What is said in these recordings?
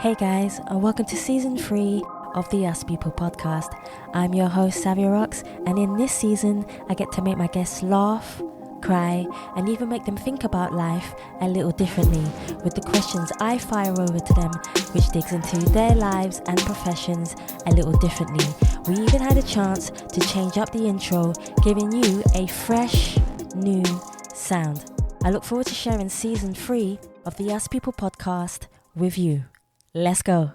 Hey guys, and welcome to season 3 of the Us People podcast. I'm your host, Savia Rocks, and in this season, I get to make my guests laugh, cry, and even make them think about life a little differently with the questions I fire over to them, which digs into their lives and professions a little differently. We even had a chance to change up the intro, giving you a fresh, new sound. I look forward to sharing season 3 of the Us People podcast with you. Let's go.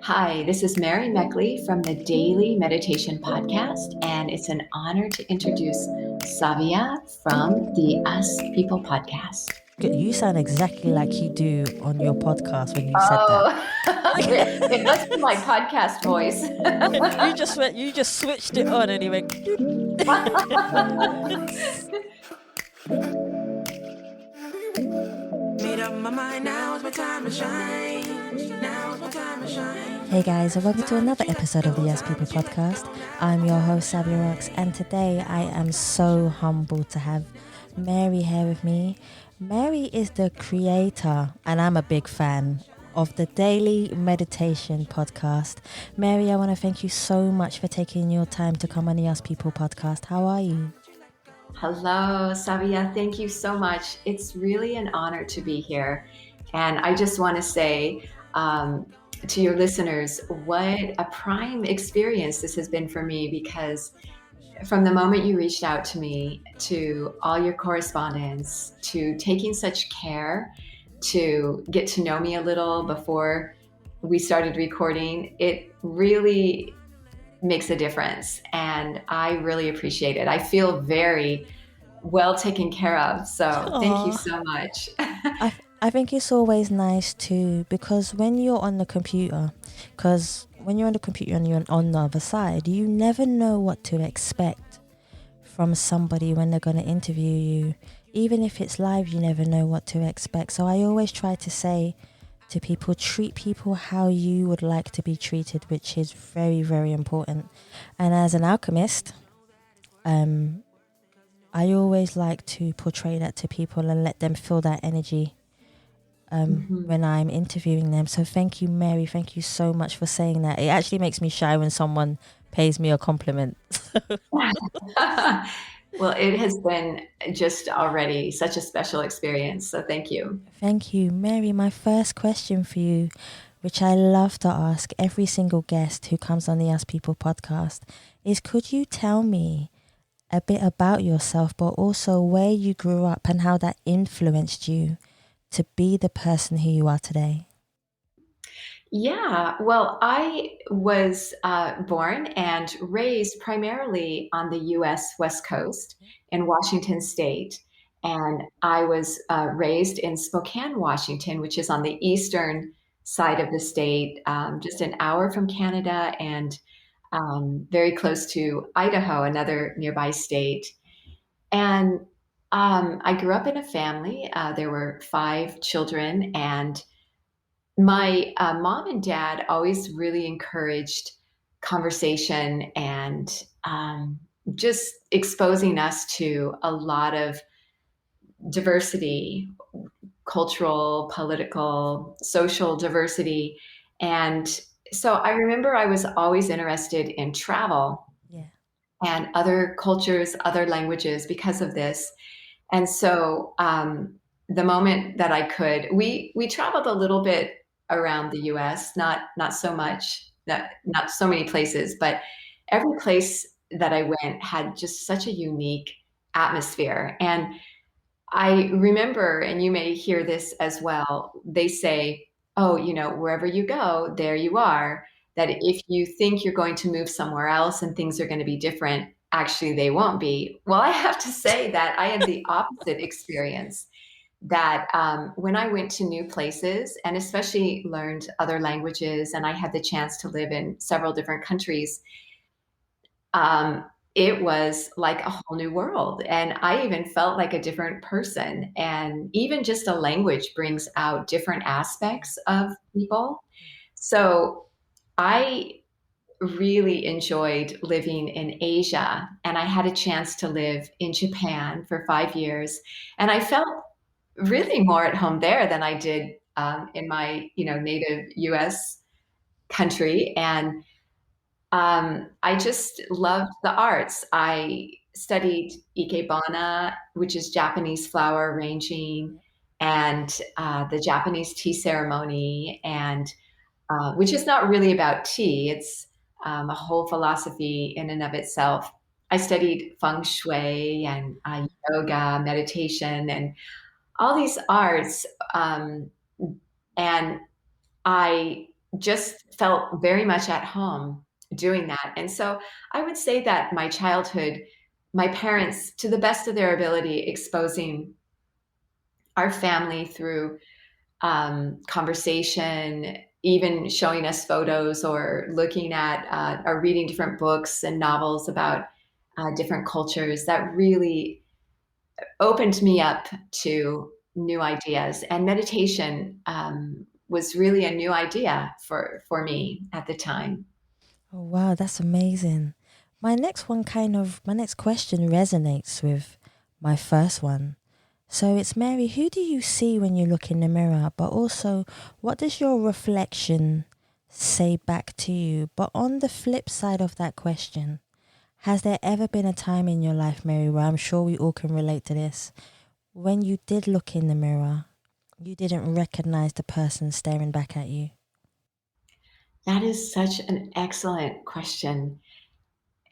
Hi, this is Mary Meckley from the Daily Mediation podcast, and it's an honor to introduce Savia from the Us People podcast. You sound exactly like you do on your podcast when you said that. It must be my podcast voice. you just switched it on and you went. Made up my mind, now is my time to shine. Hey guys, and welcome to another episode of the Yes People podcast. I'm your host, Savia Rocks, and today I am so humbled to have Mary here with me. Mary is the creator, and I'm a big fan, of the Daily Meditation podcast. Mary, I want to thank you so much for taking your time to come on the Yes People podcast. How are you? Hello, Savia. Thank you so much. It's really an honor to be here. And I just want to say to your listeners, what a prime experience this has been for me, because from the moment you reached out to me, to all your correspondence, to taking such care to get to know me a little before we started recording, it really makes a difference. And I really appreciate it. I feel very well taken care of. So Thank you so much. I think it's always nice too, because when you're on the computer, and you're on the other side, you never know what to expect from somebody when they're going to interview you. Even if it's live, you never know what to expect. So I always try to say to people, treat people how you would like to be treated, which is very, very important. And as an alchemist, I always like to portray that to people and let them feel that energy when I'm interviewing them. So thank you, Mary. Thank you so much for saying that. It actually makes me shy when someone pays me a compliment. Well, it has been just already such a special experience. So thank you. Thank you, Mary. My first question for you, which I love to ask every single guest who comes on the Ask People podcast, is could you tell me a bit about yourself, but also where you grew up and how that influenced you to be the person who you are today? Yeah, well, I was born and raised primarily on the U.S. West Coast in Washinton State. And I was raised in Spokane, Washington, which is on the eastern side of the state, just an hour from Canada and very close to Idaho, another nearby state. And I grew up in a family. There were 5 children, and my mom and dad always really encouraged conversation and just exposing us to a lot of diversity, cultural, political, social diversity. And so I remember I was always interested in travel and other cultures, other languages because of this. And so the moment that I could, we traveled a little bit around the U.S., not so much, not so many places, but every place that I went had just such a unique atmosphere. And I remember, and you may hear this as well, they say, oh, wherever you go, there you are. That if you think you're going to move somewhere else and things are going to be different, actually they won't be. Well, I have to say that I had the opposite experience, that when I went to new places and especially learned other languages, and I had the chance to live in several different countries, it was like a whole new world. And I even felt like a different person. And even just a language brings out different aspects of people. So I really enjoyed living in Asia, and I had a chance to live in Japan for 5 years. And I felt really more at home there than I did in my, native U.S. country. And I just loved the arts. I studied ikebana, which is Japanese flower arranging, and the Japanese tea ceremony, and which is not really about tea. It's a whole philosophy in and of itself. I studied feng shui and yoga, meditation, and all these arts. And I just felt very much at home doing that. And so I would say that my childhood, my parents, to the best of their ability, exposing our family through conversation, even showing us photos or looking at or reading different books and novels about different cultures, that really opened me up to new ideas. And meditation was really a new idea for me at the time. Oh, wow, that's amazing. My next question resonates with my first one. So it's Mary, who do you see when you look in the mirror? But also, what does your reflection say back to you? But on the flip side of that question, has there ever been a time in your life, Mary, where I'm sure we all can relate to this, when you did look in the mirror, you didn't recognize the person staring back at you? That is such an excellent question.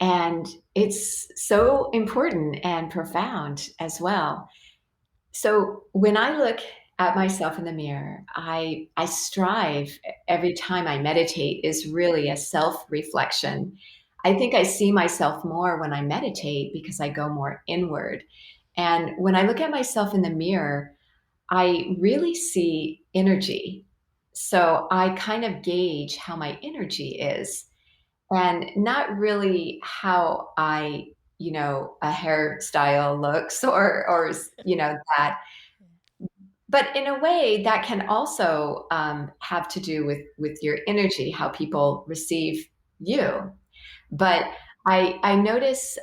And it's so important and profound as well. So when I look at myself in the mirror, I strive every time I meditate is really a self-reflection. I think I see myself more when I meditate because I go more inward. And when I look at myself in the mirror, I really see energy. So I kind of gauge how my energy is and not really how a hairstyle looks or, that. But in a way, that can also have to do with your energy, how people receive you. But I notice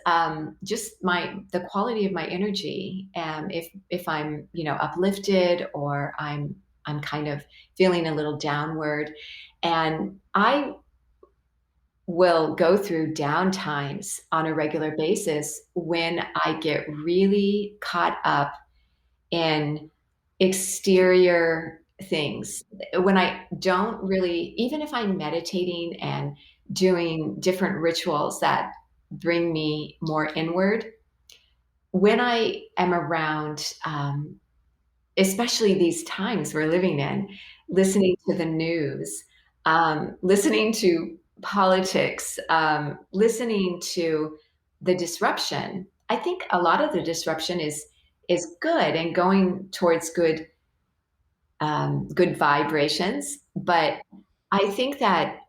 just the quality of my energy. If I'm uplifted or I'm kind of feeling a little downward, and I will go through down times on a regular basis when I get really caught up in exterior things. When I don't really, even if I'm meditating and doing different rituals that bring me more inward, when I am around, especially these times we're living in, listening to the news, listening to politics, listening to the disruption. I think a lot of the disruption is good and going towards good vibrations. But I think that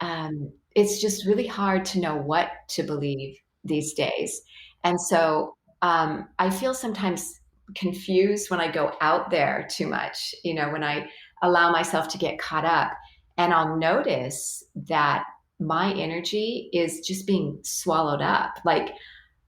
it's just really hard to know what to believe these days. And so I feel sometimes confused when I go out there too much, when I allow myself to get caught up. And I'll notice that my energy is just being swallowed up. Like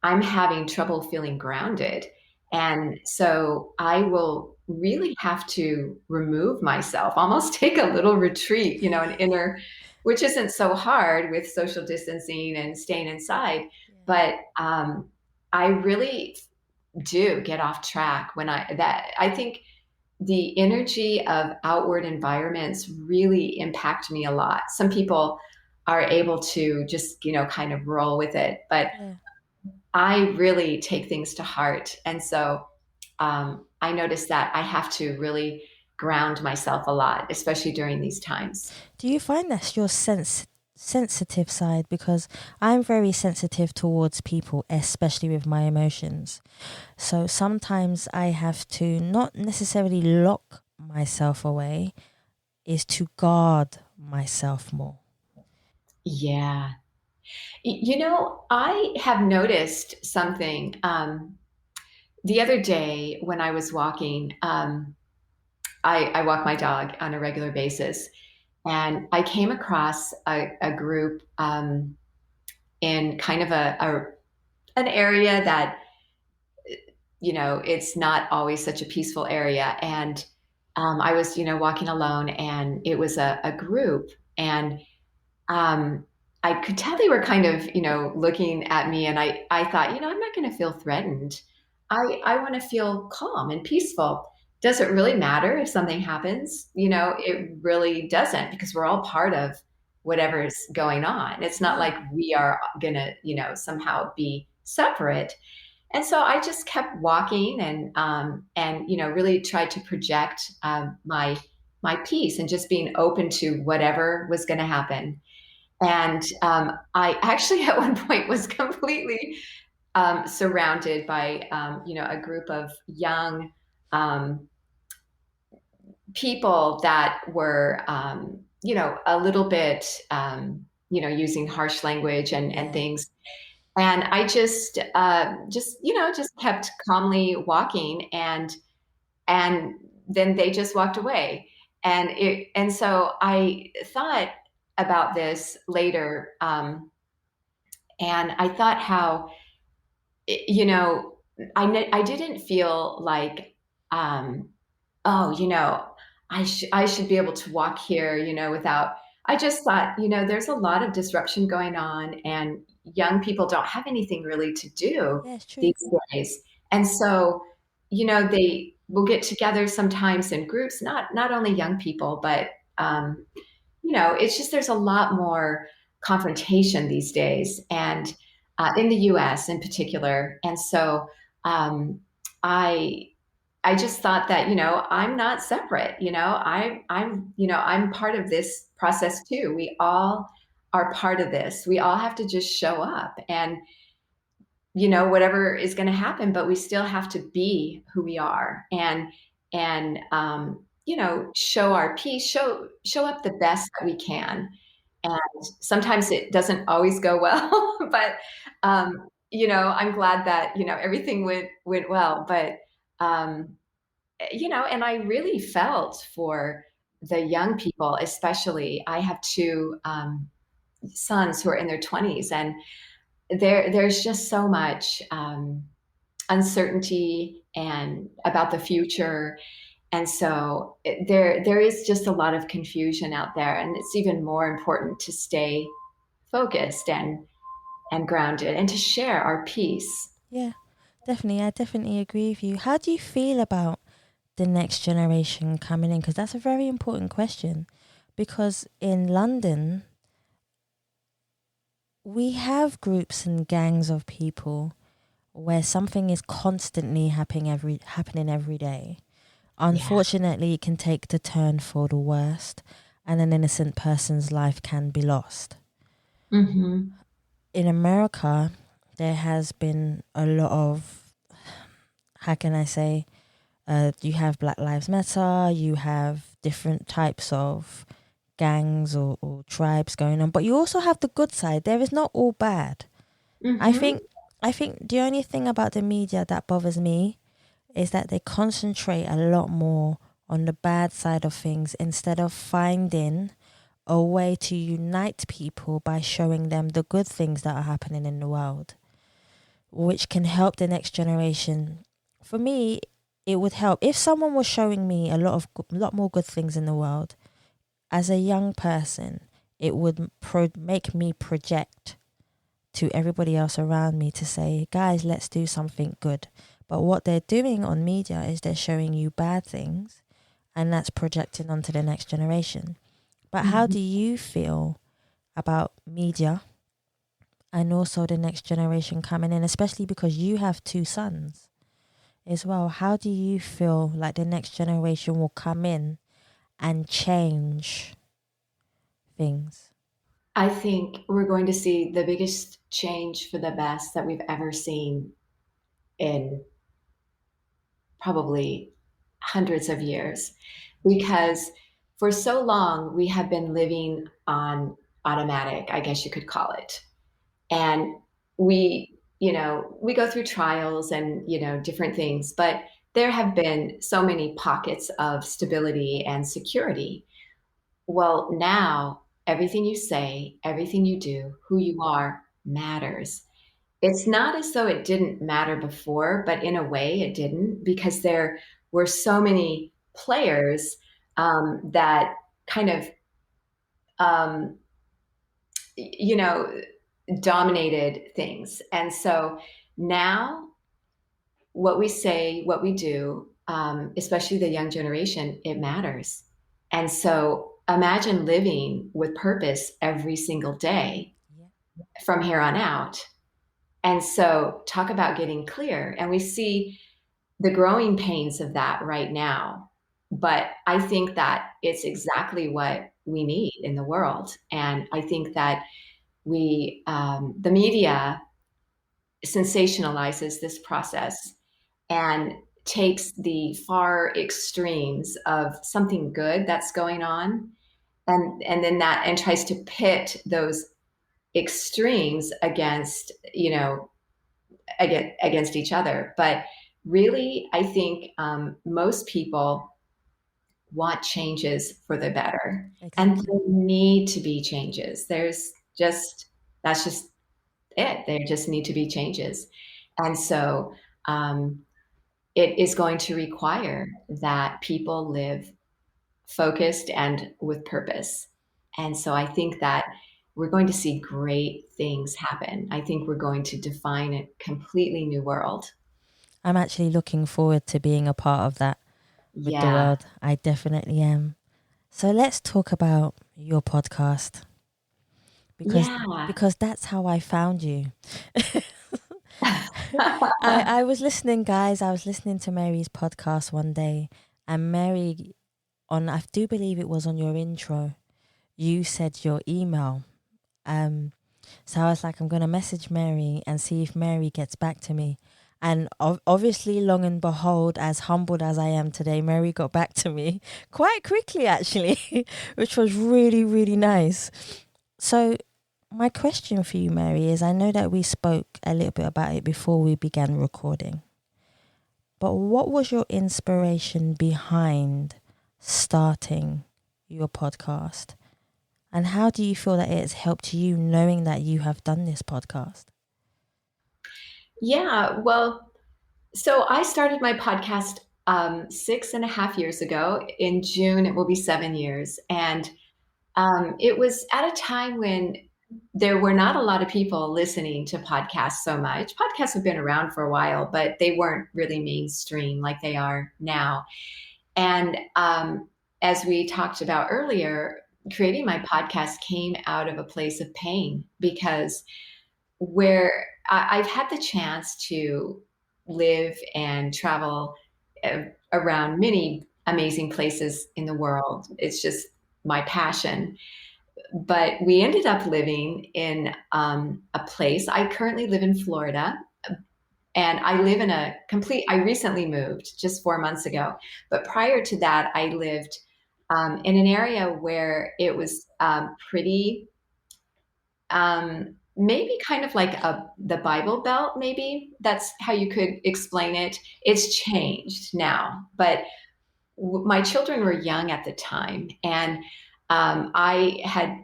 I'm having trouble feeling grounded. And so I will really have to remove myself, almost take a little retreat, an inner, which isn't so hard with social distancing and staying inside. But I really do get off track when I think the energy of outward environments really impact me a lot. Some people are able to just, kind of roll with it, but I really take things to heart. And so I notice that I have to really ground myself a lot, especially during these times. Do you find that's your sensitive side? Because I'm very sensitive towards people, especially with my emotions. So sometimes I have to not necessarily lock myself away, is to guard myself more. Yeah. I have noticed something. The other day when I was walking, I walk my dog on a regular basis, and I came across a group in kind of an area that it's not always such a peaceful area. And I was, walking alone, and it was a group, and um, I could tell they were kind of, looking at me, and I thought, I'm not going to feel threatened. I want to feel calm and peaceful. Does it really matter if something happens? It really doesn't, because we're all part of whatever's going on. It's not like we are going to, somehow be separate. And so I just kept walking, and really tried to project my peace, and just being open to whatever was going to happen. And I actually at one point was completely surrounded by a group of young um, people that were a little bit using harsh language and things. And I just kept calmly walking, and then they just walked away. And so I thought about this later, and I thought how, you know, I didn't feel like, oh, I should be able to walk here, without. I just thought, there's a lot of disruption going on, and young people don't have anything really to do Yeah, it's true. these days. And so, they will get together sometimes in groups, not only young people, but it's just there's a lot more confrontation these days, and in the U.S. in particular. And so um, I I just thought that, I'm not separate. I'm part of this process too. We all are part of this. We all have to just show up, and whatever is going to happen, but we still have to be who we are, and show our peace, show up the best that we can. And sometimes it doesn't always go well, but I'm glad that everything went well. But um, and I really felt for the young people, especially. I have two sons who are in their 20s, and there's just so much uncertainty and about the future. And so there is just a lot of confusion out there, and it's even more important to stay focused and grounded, and to share our peace. Yeah, definitely. I definitely agree with you. How do you feel about the next generation coming in? Because that's a very important question. Because in London, we have groups and gangs of people where something is constantly happening every day. Yeah. Unfortunately, it can take the turn for the worst, and an innocent person's life can be lost. Mm-hmm. In America, there has been a lot of, how can I say, you have Black Lives Matter, you have different types of gangs or tribes going on, but you also have the good side. There is not all bad. I Mm-hmm. think I think the only thing about the media that bothers me is that they concentrate a lot more on the bad side of things instead of finding a way to unite people by showing them the good things that are happening in the world, which can help the next generation. For me, it would help if someone was showing me a lot more good things in the world. As a young person, it would make me project to everybody else around me to say, guys, let's do something good. But what they're doing on media is they're showing you bad things, and that's projecting onto the next generation. But how Mm-hmm. do you feel about media and also the next generation coming in, especially because you have two sons as well? How do you feel like the next generation will come in and change things? I think we're going to see the biggest change for the best that we've ever seen in probably hundreds of years, because for so long we have been living on automatic, I guess you could call it. And we go through trials and, different things, but there have been so many pockets of stability and security. Well, now everything you say, everything you do, who you are matters. it's not as though it didn't matter before, but in a way it didn't, because there were so many players that kind of, um, you know, dominated things. And so now what we say, what we do, especially the young generation, it matters. And so imagine living with purpose every single day from here on out. And so talk about getting clear. And we see the growing pains of that right now. But I think that it's exactly what we need in the world. And I think that the media sensationalizes this process and takes the far extremes of something good that's going on, and then that, and tries to pit those extremes against, against each other. But really, I think most people want changes for the better. Exactly. And there need to be changes. That's just it. There just need to be changes. And so it is going to require that people live focused and with purpose. And so I think that we're going to see great things happen. I think we're going to define a completely new world. I'm actually looking forward to being a part of that with the world. I definitely am. So let's talk about your podcast. Because that's how I found you. I was listening, guys. I was listening to Mary's podcast one day, and Mary, I do believe it was on your intro, you said your email. So I was like, I'm going to message Mary and see if Mary gets back to me. And obviously, long and behold, as humbled as I am today, Mary got back to me quite quickly, actually, which was really, really nice. So my question for you, Mary, is I know that we spoke a little bit about it before we began recording, but what was your inspiration behind starting your podcast? And how do you feel that it has helped you knowing that you have done this podcast? Yeah, well, so I started my podcast 6.5 years ago. In June, it will be 7 years. And it was at a time when there were not a lot of people listening to podcasts so much. Podcasts have been around for a while, but they weren't really mainstream like they are now. And as we talked about earlier, creating my podcast came out of a place of pain, because where I've had the chance to live and travel around many amazing places in the world. It's just my passion. But we ended up living in a place. I currently live in Florida, and I live in I recently moved just 4 months ago. But prior to that, I lived in an area where it was pretty, maybe kind of like the Bible Belt, maybe. That's how you could explain it. It's changed now, but my children were young at the time, and I had,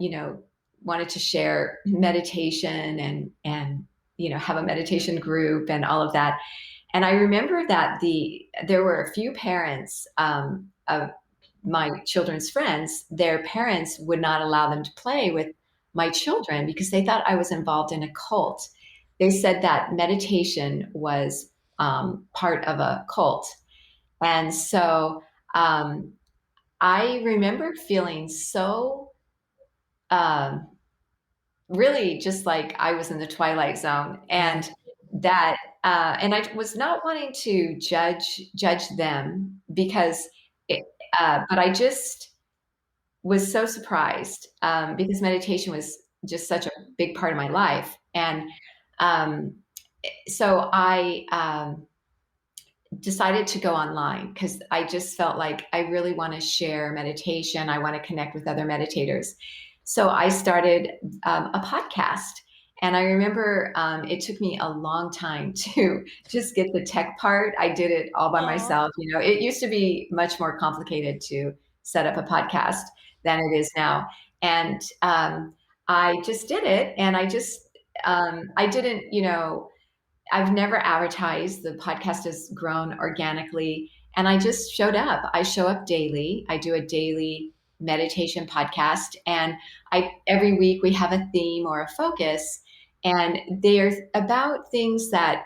wanted to share meditation and have a meditation group and all of that. And I remember that there were a few parents of my children's friends. Their parents would not allow them to play with my children because they thought I was involved in a cult. They said that meditation was part of a cult. And so I remember feeling so really just like I was in the Twilight Zone, and that and I was not wanting to judge them because but I just was so surprised because meditation was just such a big part of my life. And so I decided to go online because I just felt like I really want to share meditation. I want to connect with other meditators. So I started a podcast. And I remember it took me a long time to just get the tech part. I did it all by myself. It used to be much more complicated to set up a podcast than it is now. And I just did it. And I didn't, I've never advertised. The podcast has grown organically, and I just showed up. I show up daily. I do a daily meditation podcast, and I every week we have a theme or a focus, and they're about things that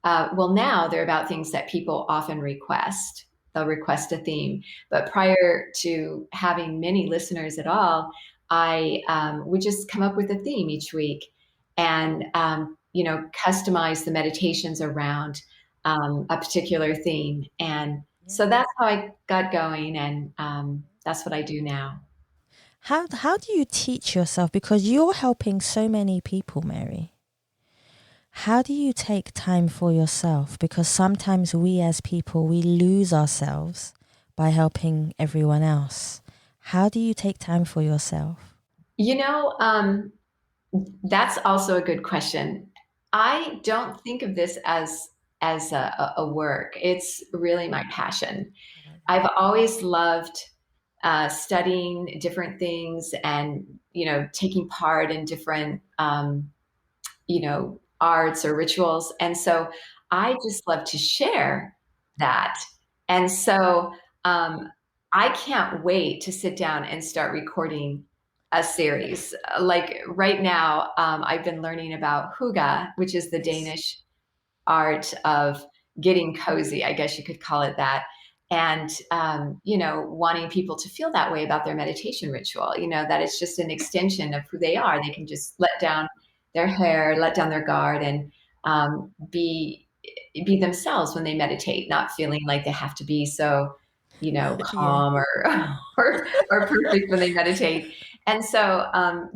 well, now they're about things that people often request. They'll request a theme. But prior to having many listeners at all, I would just come up with a theme each week and, customize the meditations around a particular theme. And so that's how I got going. And that's what I do now. How do you teach yourself? Because you're helping so many people, Mary. How do you take time for yourself? Because sometimes we as people, we lose ourselves by helping everyone else. How do you take time for yourself? That's also a good question. I don't think of this as a work. It's really my passion. I've always loved studying different things and taking part in different arts or rituals. And so I just love to share that. And so I can't wait to sit down and start recording a series. Like right now, I've been learning about hygge, which is the Danish art of getting cozy, I guess you could call it that. And, wanting people to feel that way about their meditation ritual, that it's just an extension of who they are. They can just let down their hair, let down their guard, and be themselves when they meditate, not feeling like they have to be so, calm or perfect when they meditate. And so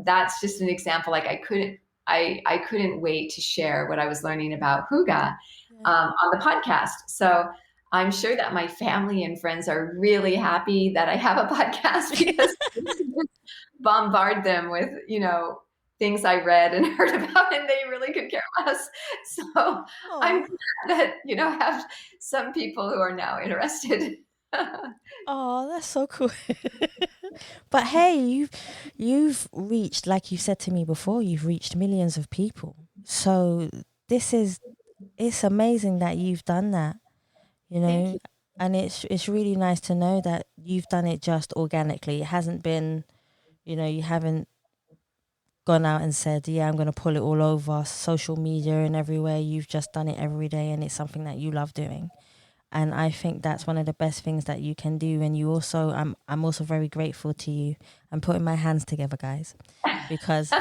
that's just an example. Like I couldn't wait to share what I was learning about hygge on the podcast. So I'm sure that my family and friends are really happy that I have a podcast because bombard them with, things I read and heard about, and they really could care less. So I'm glad that, have some people who are now interested. Oh, that's so cool. But hey, you've reached, like you said to me before, you've reached millions of people. So it's amazing that you've done that, Thank you. and it's really nice to know that you've done it just organically. It hasn't been, you haven't gone out and said, yeah, I'm going to pull it all over social media and everywhere. You've just done it every day, and it's something that you love doing. And I think that's one of the best things that you can do. And you also, I'm also very grateful to you. I'm putting my hands together, guys, because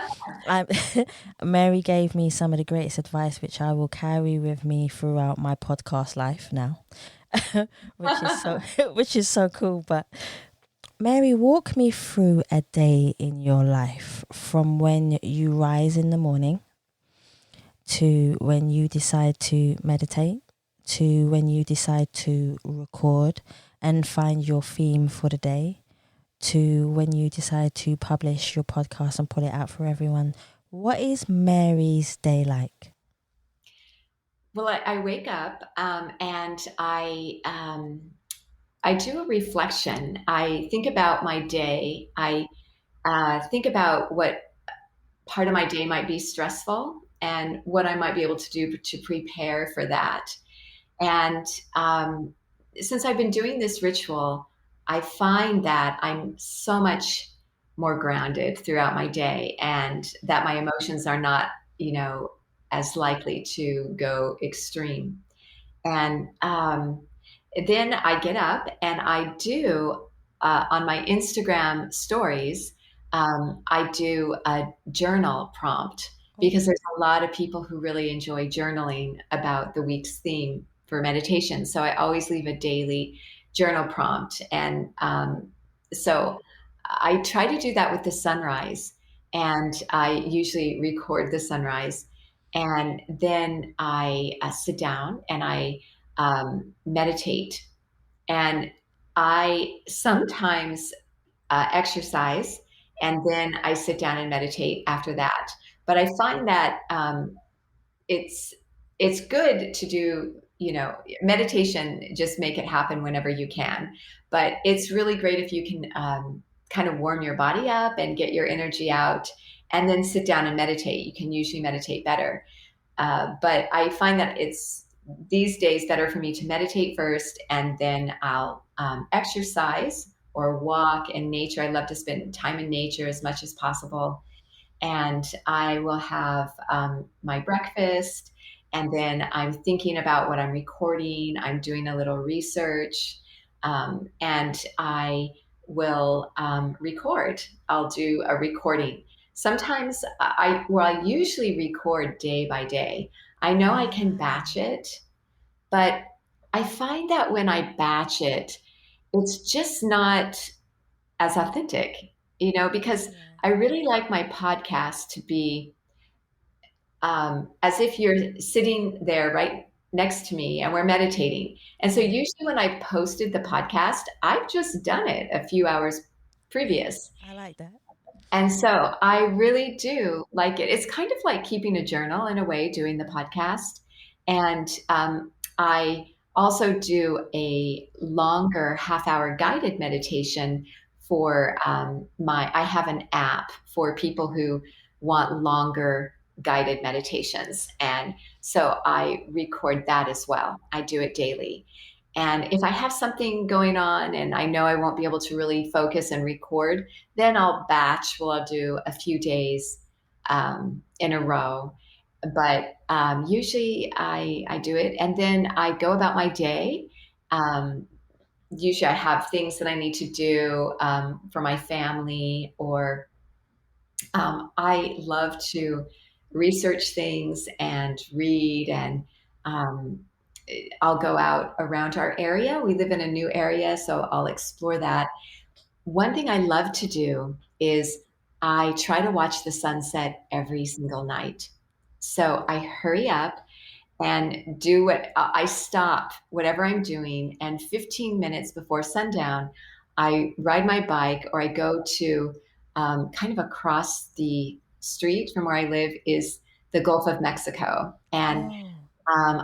Mary gave me some of the greatest advice, which I will carry with me throughout my podcast life now, which is so cool. But Mary, walk me through a day in your life from when you rise in the morning to when you decide to meditate, to when you decide to record and find your theme for the day, to when you decide to publish your podcast and put it out for everyone. What is Mary's day like? Well, I wake up and I do a reflection. I think about my day. I think about what part of my day might be stressful and what I might be able to do to prepare for that. And since I've been doing this ritual, I find that I'm so much more grounded throughout my day and that my emotions are not, as likely to go extreme. And then I get up and I do on my Instagram stories, I do a journal prompt because there's a lot of people who really enjoy journaling about the week's theme for meditation. So I always leave a daily journal prompt. And so I try to do that with the sunrise. And I usually record the sunrise. And then I sit down and I meditate. And I sometimes exercise, and then I sit down and meditate after that. But I find that it's good to do, meditation, just make it happen whenever you can. But it's really great if you can kind of warm your body up and get your energy out and then sit down and meditate. You can usually meditate better. But I find that it's these days better for me to meditate first, and then I'll exercise or walk in nature. I love to spend time in nature as much as possible. And I will have my breakfast, and then I'm thinking about what I'm recording. I'm doing a little research, and I will record. I'll do a recording. Sometimes I usually record day by day. I know I can batch it, but I find that when I batch it, it's just not as authentic, because I really like my podcast to be as if you're sitting there right next to me and we're meditating. And so usually when I posted the podcast, I've just done it a few hours previous. I like that. And so I really do like it. It's kind of like keeping a journal in a way, doing the podcast. And I also do a longer half-hour guided meditation for I have an app for people who want longer guided meditations. And so I record that as well. I do it daily. And if I have something going on and I know I won't be able to really focus and record, then I'll batch. Well, I'll do a few days in a row. But usually I do it, and then I go about my day. Usually I have things that I need to do for my family, or I love to research things and read, and um, I'll go out around our area. We live in a new area, so I'll explore that. One thing I love to do is I try to watch the sunset every single night. So I hurry up and do what I stop whatever I'm doing, and 15 minutes before sundown, I ride my bike, or I go to kind of across the street from where I live is the Gulf of Mexico. And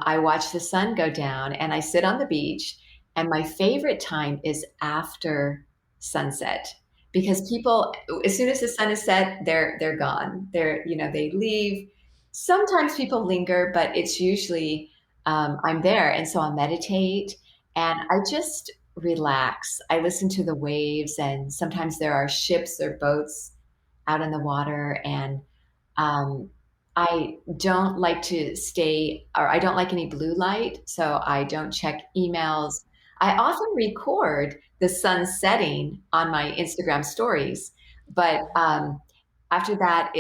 I watch the sun go down, and I sit on the beach. And my favorite time is after sunset, because people, as soon as the sun is set, they're gone. They leave. Sometimes people linger, but it's usually I'm there, and so I'll meditate and I just relax. I listen to the waves, and sometimes there are ships or boats out in the water, and um, I don't like to stay, or I don't like any blue light, so I don't check emails. I often record the sun setting on my Instagram stories, but after that,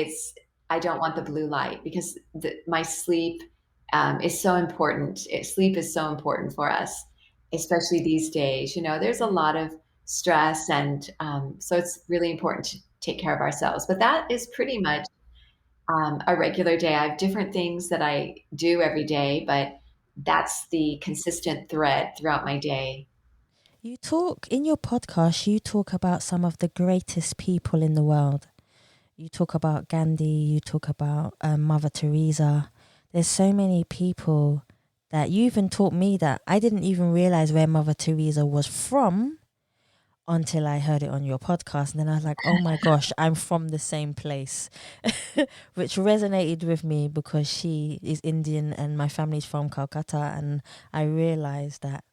I don't want the blue light, because my sleep is so important. Sleep is so important for us, especially these days. There's a lot of stress, and so it's really important to take care of ourselves. But that is pretty much a regular day. I have different things that I do every day, but that's the consistent thread throughout my day. You talk in your podcast, you talk about some of the greatest people in the world. You talk about Gandhi, you talk about Mother Teresa. There's so many people that you even taught me that I didn't even realize where Mother Teresa was from until I heard it on your podcast. And then I was like, oh my gosh, I'm from the same place, which resonated with me because she is Indian and my family's from Calcutta. And I realized that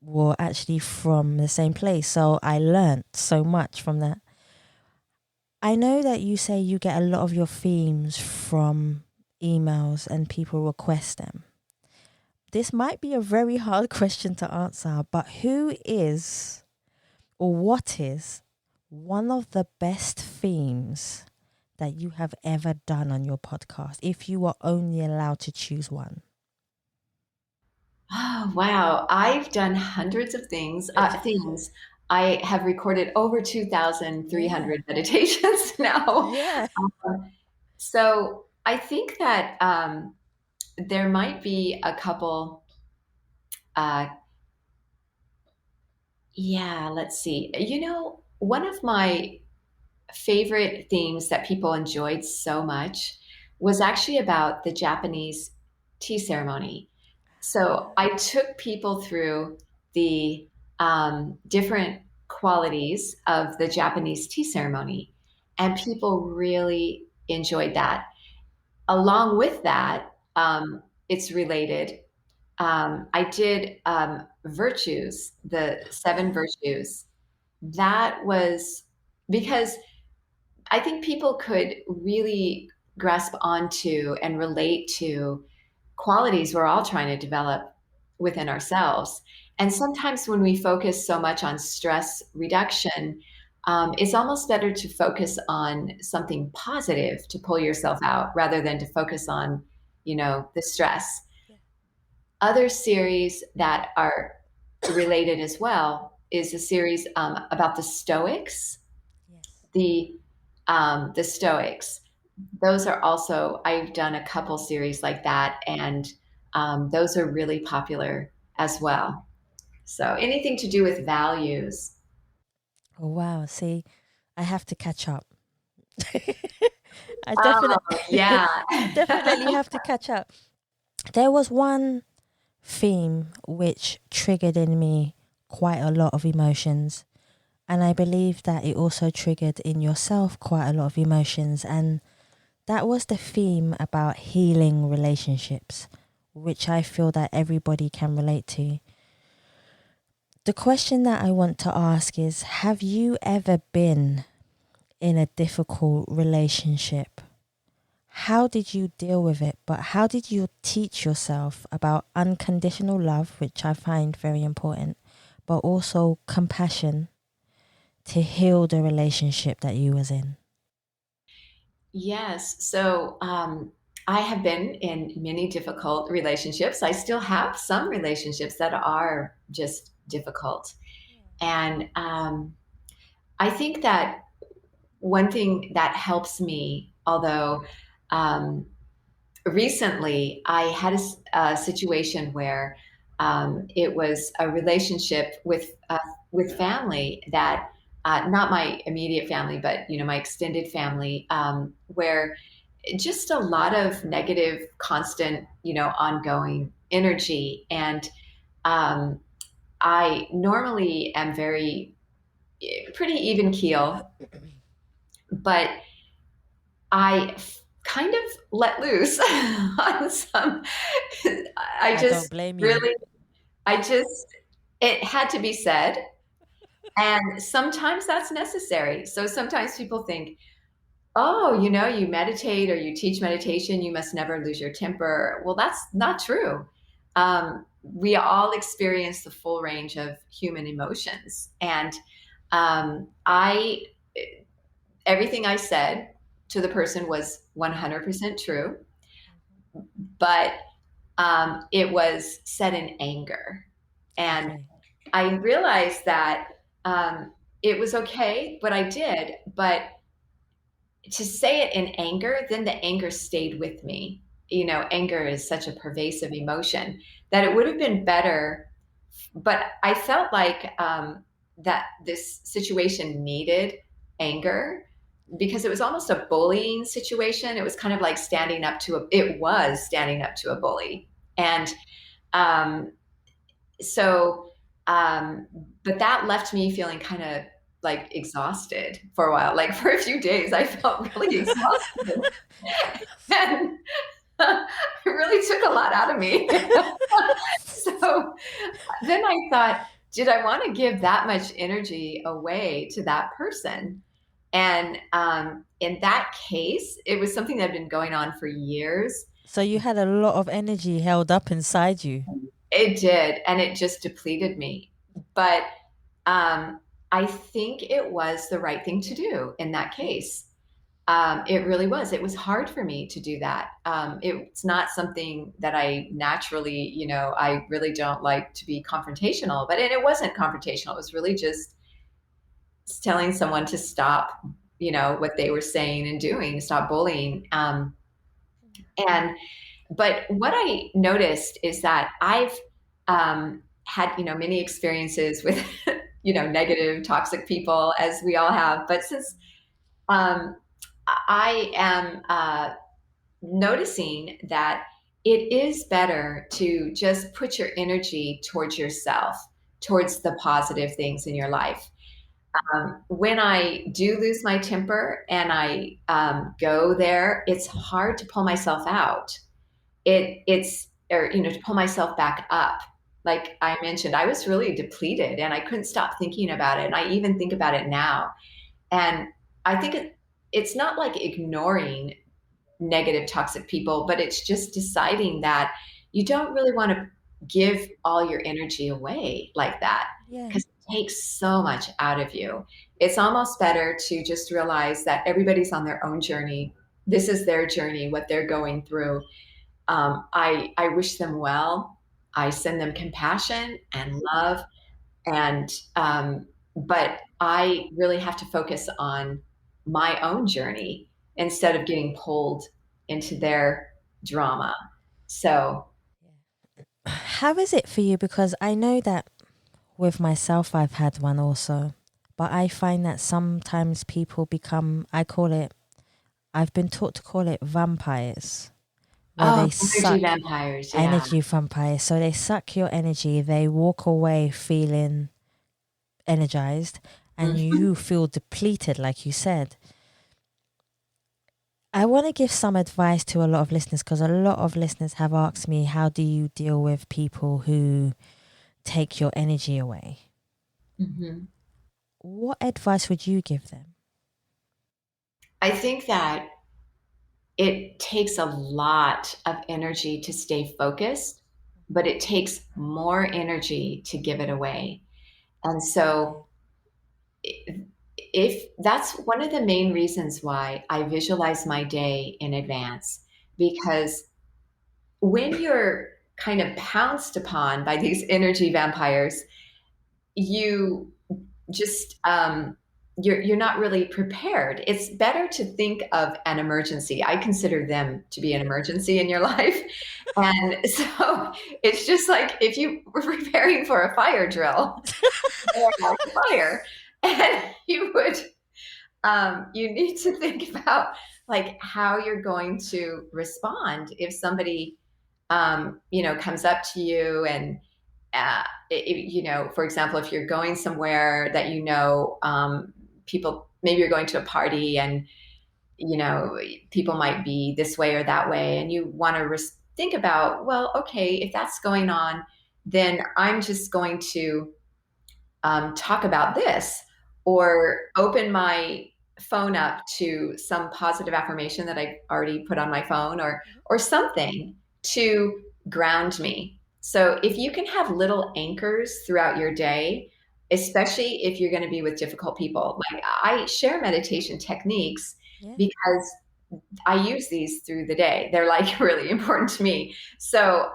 we're actually from the same place. So I learned so much from that. I know that you say you get a lot of your themes from emails and people request them. This might be a very hard question to answer, but who is, or what is, one of the best themes that you have ever done on your podcast, if you were only allowed to choose one? Oh, wow. I've done hundreds of things. I have recorded over 2,300 meditations now. Yeah. So I think that there might be a couple. Yeah, let's see. One of my favorite themes that people enjoyed so much was actually about the Japanese tea ceremony. So I took people through the different qualities of the Japanese tea ceremony, and people really enjoyed that. along with that, it's related. I did virtues, the seven virtues. That was because I think people could really grasp onto and relate to qualities we're all trying to develop within ourselves. And sometimes when we focus so much on stress reduction, it's almost better to focus on something positive to pull yourself out rather than to focus on, the stress. Yeah. Other series that are related as well is a series about the Stoics. Yes. The Stoics. Those are also, I've done a couple series like that, and those are really popular as well. So anything to do with values. Oh wow. See, I have to catch up. I Oh, definitely yeah. I definitely have to catch up. There was one theme which triggered in me quite a lot of emotions. And I believe that it also triggered in yourself quite a lot of emotions. And that was the theme about healing relationships, which I feel that everybody can relate to. The question that I want to ask is, have you ever been in a difficult relationship? How did you deal with it? But how did you teach yourself about unconditional love, which I find very important, but also compassion to heal the relationship that you was in? Yes. So I have been in many difficult relationships. I still have some relationships that are just difficult. And I think that one thing that helps me, although um, recently I had a situation where it was a relationship with family that not my immediate family, but my extended family, where just a lot of negative, constant, ongoing energy. And um, I normally am pretty even keel, but I kind of let loose on some. I I don't just blame you. really, I just, it had to be said. And sometimes that's necessary. So sometimes people think, oh, you meditate or you teach meditation, you must never lose your temper. Well, that's not true. We all experience the full range of human emotions. And I, everything I said to the person was 100% true, but it was said in anger. And Okay. I realized that it was okay, but I did. But to say it in anger, then the anger stayed with me. Anger is such a pervasive emotion that it would have been better. But I felt like that this situation needed anger because it was almost a bullying situation. It was kind of like it was standing up to a bully. And um, so, um, but that left me feeling kind of like exhausted for a while. Like for a few days, I felt really exhausted. And it really took a lot out of me. So then I thought, did I want to give that much energy away to that person? And in that case, it was something that had been going on for years. So you had a lot of energy held up inside you. It did, and it just depleted me. But I think it was the right thing to do in that case. It really was. It was hard for me to do that. It's not something that I naturally, I really don't like to be confrontational, but it wasn't confrontational. It was really just telling someone to stop, what they were saying and doing, stop bullying. And but what I noticed is that I've had many experiences with negative, toxic people, as we all have. But since um, I am noticing that it is better to just put your energy towards yourself, towards the positive things in your life. When I do lose my temper and I go there, it's hard to pull myself out. It's or to pull myself back up. Like I mentioned, I was really depleted and I couldn't stop thinking about it. And I even think about it now. And I think it's not like ignoring negative, toxic people, but it's just deciding that you don't really want to give all your energy away like that Yeah. because it takes so much out of you. It's almost better to just realize that everybody's on their own journey. This is their journey, what they're going through. I wish them well. I send them compassion and love, and but I really have to focus on my own journey instead of getting pulled into their drama. So, How is it for you? Because I know that with myself, I've had one also, but I find that sometimes people become, I've been taught to call it vampires, where oh, they energy suck vampires, yeah. energy vampires. So they suck your energy, they walk away feeling energized, and Mhm. you feel depleted, like you said. I want to give some advice to a lot of listeners because a lot of listeners have asked me, how do you deal with people who take your energy away? Mhm. What advice would you give them? I think that it takes a lot of energy to stay focused, but it takes more energy to give it away. And Yeah. so if that's one of the main reasons why I visualize my day in advance, because when you're kind of pounced upon by these energy vampires, you just you're not really prepared. It's better to think of an emergency. I consider them to be an emergency in your life. And so it's just like if you were preparing for a fire drill, fire, and you would you need to think about like how you're going to respond if somebody comes up to you and for example, if you're going somewhere that people, maybe you're going to a party and people might be this way or that way, and you want to think about, well, okay, if that's going on, then I'm just going to talk about this or open my phone up to some positive affirmation that I've already put on my phone or something to ground me. So if you can have little anchors throughout your day, especially if you're going to be with difficult people, like I share meditation techniques Yeah. because I use these through the day. They're like really important to me. So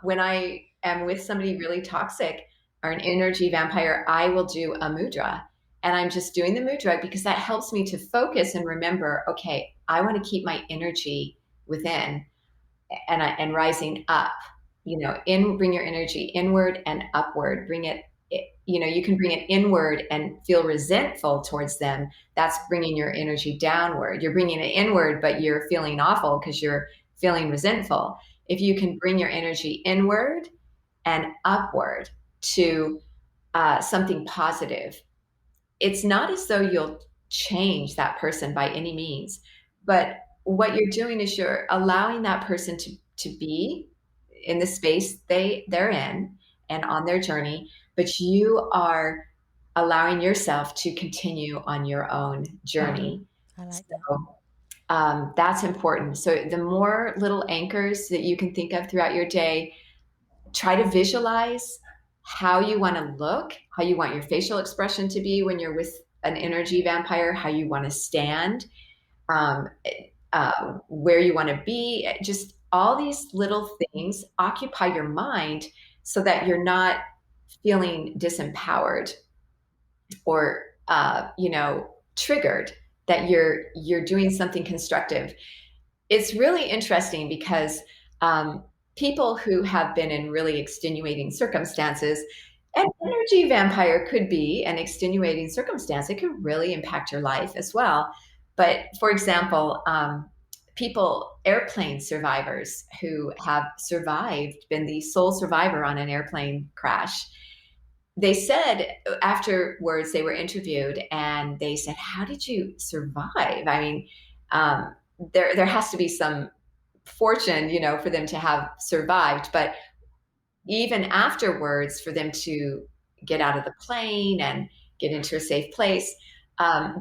when I am with somebody really toxic or an energy vampire, I will do a mudra. And I'm just doing the mudra because that helps me to focus and remember, okay, I want to keep my energy within and rising up. Bring your energy inward and upward. Bring it, you can bring it inward and feel resentful towards them. That's bringing your energy downward. You're bringing it inward, but you're feeling awful because you're feeling resentful. If you can bring your energy inward and upward to something positive, it's not as though you'll change that person by any means, but what you're doing is you're allowing that person to be in the space they're in and on their journey, but you are allowing yourself to continue on your own journey. I like that. So that's important. So the more little anchors that you can think of throughout your day, try to visualize how you want to look, how you want your facial expression to be when you're with an energy vampire, how you want to stand, um, where you want to be. Just all these little things occupy your mind so that you're not feeling disempowered or triggered, that you're doing something constructive. It's really interesting because people who have been in really extenuating circumstances, an energy vampire could be an extenuating circumstance. It could really impact your life as well. But for example, airplane survivors who have survived, been the sole survivor on an airplane crash, they said afterwards, they were interviewed and they said, how did you survive? I mean, there has to be some fortune, for them to have survived. But even afterwards, for them to get out of the plane and get into a safe place,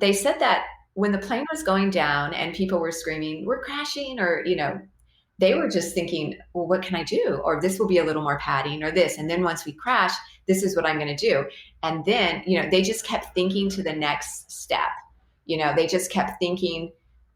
they said that when the plane was going down and people were screaming, we're crashing, or, they were just thinking, well, what can I do? Or this will be a little more padding or this. And then once we crash, this is what I'm going to do. And then, they just kept thinking to the next step. They just kept thinking,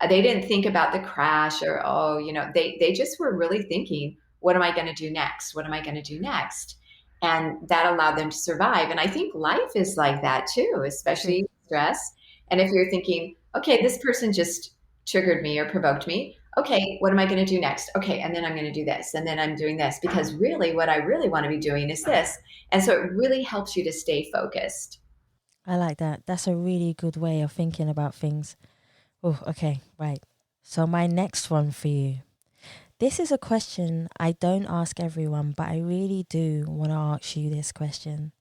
they didn't think about the crash or, they just were really thinking, what am I going to do next? What am I going to do next? And that allowed them to survive. And I think life is like that too, especially stress. And if you're thinking, okay, this person just triggered me or provoked me. Okay, what am I going to do next? Okay, and then I'm going to do this, and then I'm doing this, because really what I really want to be doing is this. And so it really helps you to stay focused. I like that. That's a really good way of thinking about things. Oh, okay, right. So my next one for you. This is a question I don't ask everyone, but I really do want to ask you this question.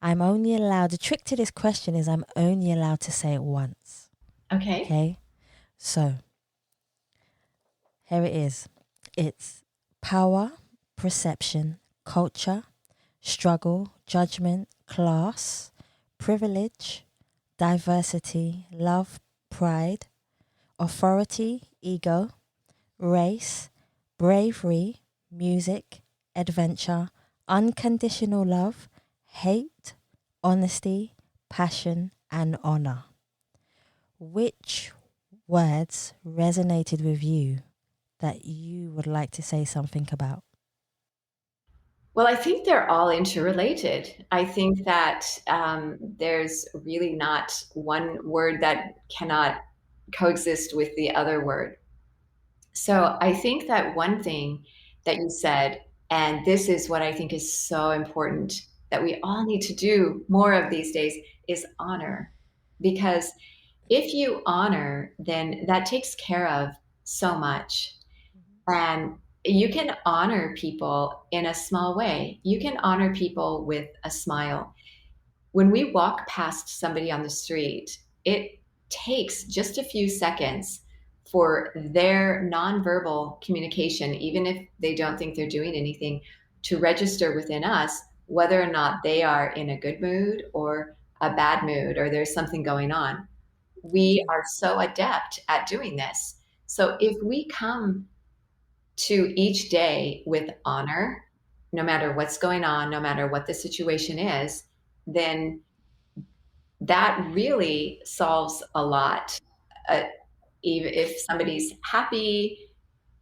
The trick to this question is I'm only allowed to say it once. Okay. Okay. So here it is. It's power, perception, culture, struggle, judgment, class, privilege, diversity, love, pride, authority, ego, race, bravery, music, adventure, unconditional love, hate, honesty, passion, and honor. Which words resonated with you that you would like to say something about? Well, I think they're all interrelated. I think that there's really not one word that cannot coexist with the other word. So I think that one thing that you said, and this is what I think is so important that we all need to do more of these days, is honor. Because if you honor, then that takes care of so much. And you can honor people in a small way. You can honor people with a smile. When we walk past somebody on the street, it takes just a few seconds for their nonverbal communication, even if they don't think they're doing anything, to register within us whether or not they are in a good mood or a bad mood or there's something going on. We are so adept at doing this. So if we come to each day with honor, no matter what's going on, no matter what the situation is, then that really solves a lot. Even if somebody's happy,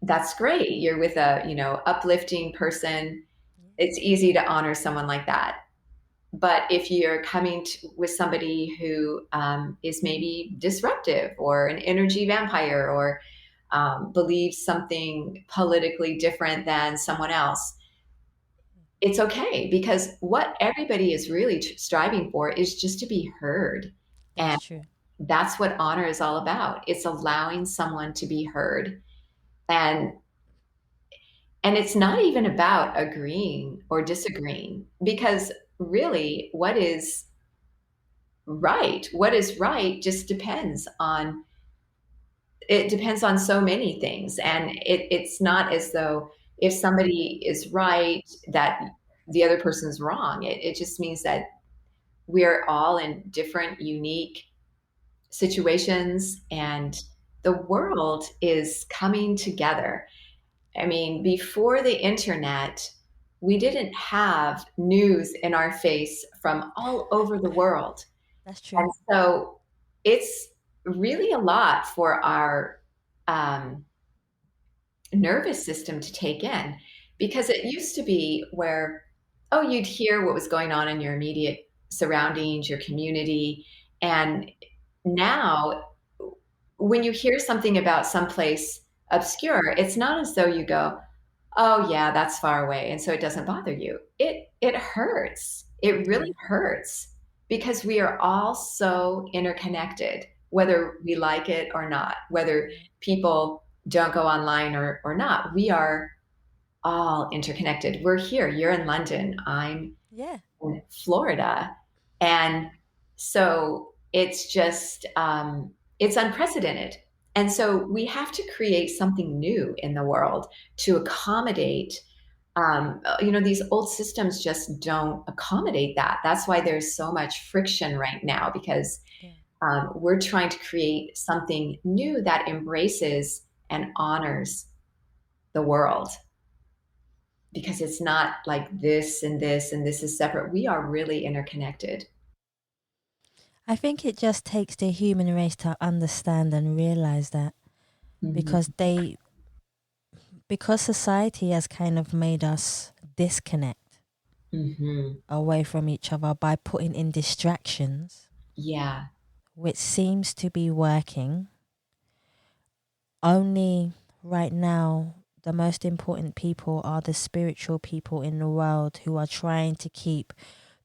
that's great. You're with a, uplifting person. It's easy to honor someone like that. But if you're coming with somebody who is maybe disruptive or an energy vampire or believes something politically different than someone else, it's okay, because what everybody is really striving for is just to be heard. And That's true. that's what honor is all about. It's allowing someone to be heard. And it's not even about agreeing or disagreeing, because really what is right just depends on so many things. And it's not as though if somebody is right that the other person's wrong. It just means that we're all in different unique situations, and the world is coming together. I mean, before the internet, we didn't have news in our face from all over the world. That's And true. so it's really a lot for our um, nervous system to take in, because it used to be where, oh, you'd hear what was going on in your immediate surroundings, your community. And now, when you hear something about someplace obscure, it's not as though you go, oh yeah, that's far away, and so it doesn't bother you. It hurts. It Yeah. really hurts, because we are all so interconnected, whether we like it or not, whether people don't go online or not. We are all interconnected. We're here. You're in London. I'm Yeah. in Florida. And so it's just, it's unprecedented. And so we have to create something new in the world to accommodate. These old systems just don't accommodate that. That's why there's so much friction right now, because Yeah. we're trying to create something new that embraces and honors the world, because it's not like this and this and this is separate. We are really interconnected. I think it just takes the human race to understand and realize that, because Mhm. society has kind of made us disconnect Mhm. away from each other by putting in distractions, Yeah. which seems to be working. Only right now, the most important people are the spiritual people in the world who are trying to keep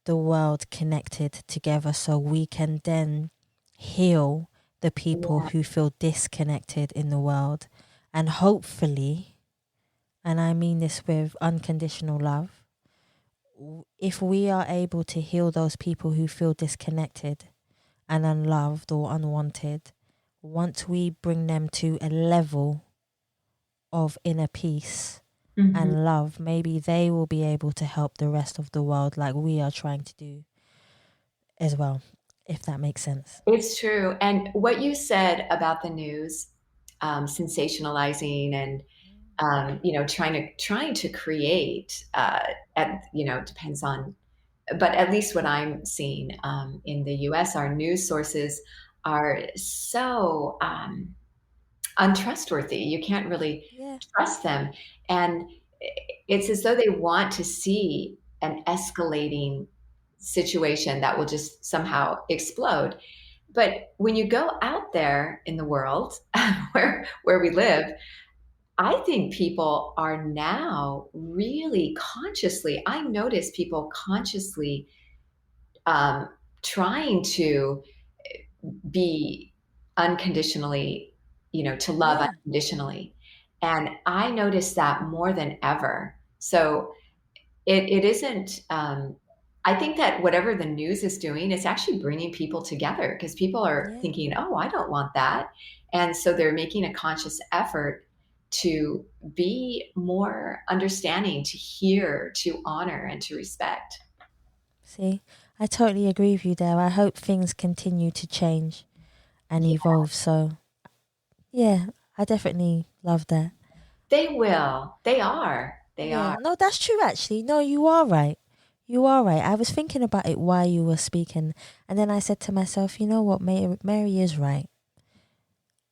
the world connected together so we can then heal the people Yeah. who feel disconnected in the world. And hopefully, and I mean this with unconditional love, if we are able to heal those people who feel disconnected and unloved or unwanted, once we bring them to a level of inner peace Mhm. and love, maybe they will be able to help the rest of the world like we are trying to do as well, if that makes sense. It's true. And what you said about the news, sensationalizing and trying to create, depends on, but at least what I'm seeing in the US, our news sources are so untrustworthy. You can't really Yeah, trust them. And it's as though they want to see an escalating situation that will just somehow explode. But when you go out there in the world where we live, I think people are now really consciously, I notice people consciously um, trying to be unconditionally, to love yeah, unconditionally. And I notice that more than ever. So it isn't, I think that whatever the news is doing, it's actually bringing people together, because people are yeah. thinking, oh, I don't want that. And so they're making a conscious effort to be more understanding, to hear, to honor, and to respect. See, I totally agree with you there. I hope things continue to change and evolve. So, yeah, I definitely love that. They will. They are. They Yeah, are. no, that's true actually. No, you are right. You are right. I was thinking about it while you were speaking, and then I said to myself, you know what, Mary is right.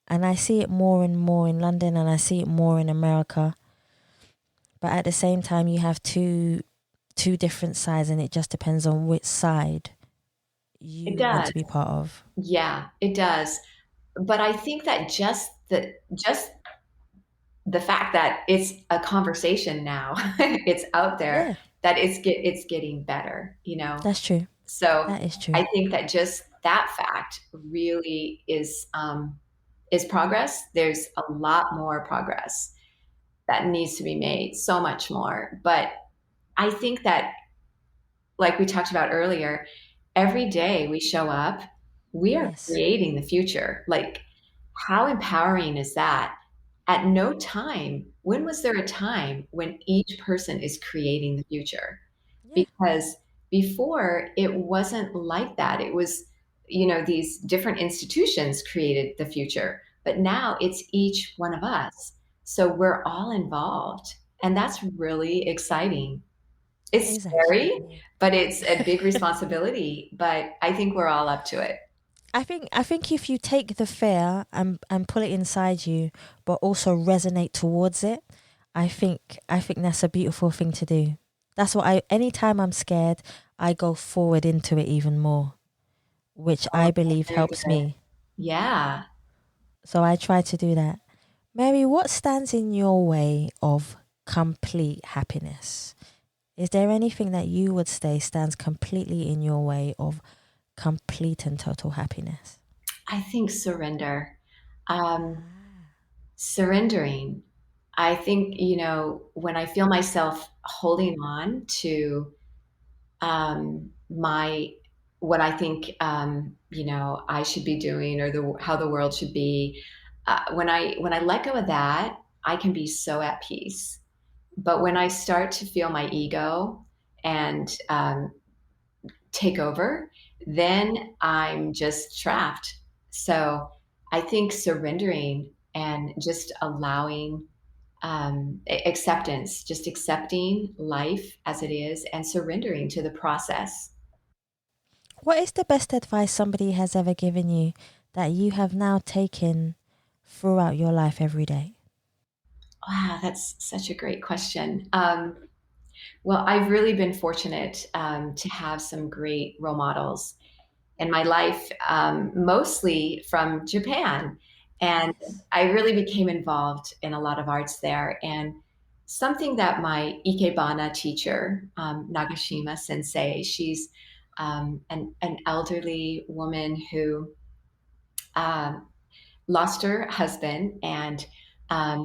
And I see it more and more in London, and I see it more in America. But at the same time, you have two different sides, and it just depends on which side It you want does. to be part of. Yeah, it does. But I think that just the fact that it's a conversation now, it's out there, Yeah, that it's getting better, you know? that's true. So That is true. I think that just that fact really is progress. There's a lot more progress that needs to be made, so much more. But I think that, like we talked about earlier, every day we show up, we are Yes. creating the future. Like, how empowering is that? At no time, when was there a time when each person is creating the future? Yeah. Because before it wasn't like that. It was, these different institutions created the future, but now it's each one of us. So we're all involved. And that's really exciting. It It's is actually. scary, but it's a big responsibility, but I think we're all up to it. I think if you take the fear and pull it inside you, but also resonate towards it, I think that's a beautiful thing to do. That's what I. Anytime I'm scared, I go forward into it even more, which Oh, I believe very helps good. me. Yeah. So I try to do that. Mary, what stands in your way of complete happiness? Is there anything that you would say stands completely in your way of complete and total happiness? I think surrender. Um, Ah, surrendering. I think, when I feel myself holding on to my what I think I should be doing, or the how the world should be. When I let go of that, I can be so at peace. But when I start to feel my ego and take over, then I'm just trapped. So I think surrendering and just allowing acceptance, just accepting life as it is and surrendering to the process. What is the best advice somebody has ever given you that you have now taken throughout your life every day? Wow, that's such a great question. Well, I've really been fortunate to have some great role models in my life, mostly from Japan. And Yes. I really became involved in a lot of arts there. And something that my Ikebana teacher, Nagashima Sensei, she's an elderly woman who um, lost her husband, and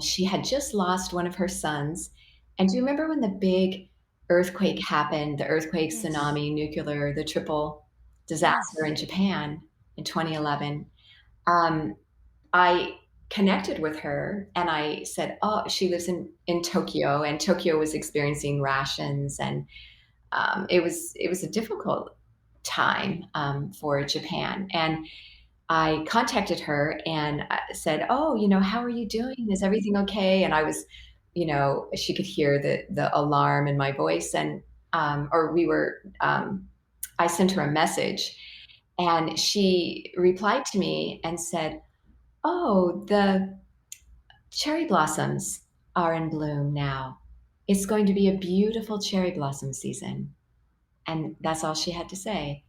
she had just lost one of her sons. And do you remember when the big earthquake happened, the earthquake, Yes. tsunami, nuclear, the triple disaster Yes. in Japan in 2011? Um, I connected with her and I said, oh, she lives in Tokyo, and Tokyo was experiencing rations, and it was a difficult time for Japan. And I contacted her and said, "Oh, how are you doing? Is everything okay?" And I was, she could hear the alarm in my voice, and or we were. I sent her a message, and she replied to me and said, "Oh, the cherry blossoms are in bloom now. It's going to be a beautiful cherry blossom season." And that's all she had to say.